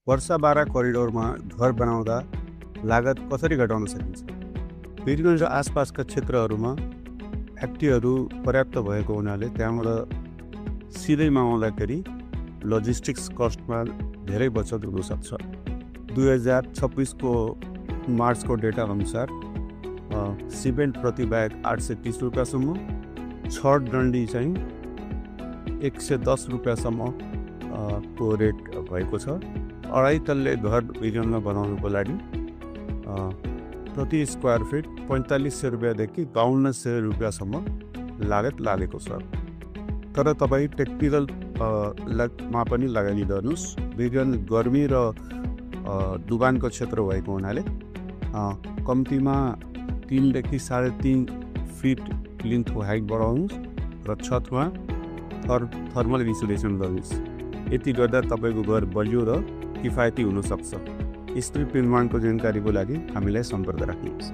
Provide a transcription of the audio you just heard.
वर्षा 12 करिडोरमा घर बनाउँदा लागत कसरी घटाउन सकिन्छ? वीरगञ्ज र आसपासका क्षेत्रहरूमा फ्याक्ट्रीहरू पर्याप्त भएको हुनाले त्यहाँबाट सिधै मगाउँदाखेरि लजिस्टिक्स कस्टमा धेरै बचत हुन सक्छ। 2026 को मार्चको डेटा अनुसार सिमेन्ट प्रति ब्याग 830 रुपियाँसम्म, छड डन्डी चाहिँ 110 रुपियाँसम्म को रेट भएको छ। अढाई तल्ले घर वीरगञ्जमा बनाउनुको लागि प्रति स्क्वायर फिट 4500 रुपियाँदेखि 5200 रुपियाँसम्म लागत लागेको छ। तर तपाईँ टेक्निकलमा पनि लगाइदिनुहोस्। वीरगञ्ज गर्मी र डुबानको क्षेत्र भएको हुनाले कम्तीमा 3 देखि 3.5 फिट लिन्थको हाइट बढाउनुहोस् र छतमा थर्मल इन्सुलेसन गर्नुहोस्। यति गर्दा तपाईँको घर बलियो र किफायती हुन सक्छ। स्ट्रिप निर्माणको जानकारीको लागि हामीलाई सम्पर्क राख्नुहोस्।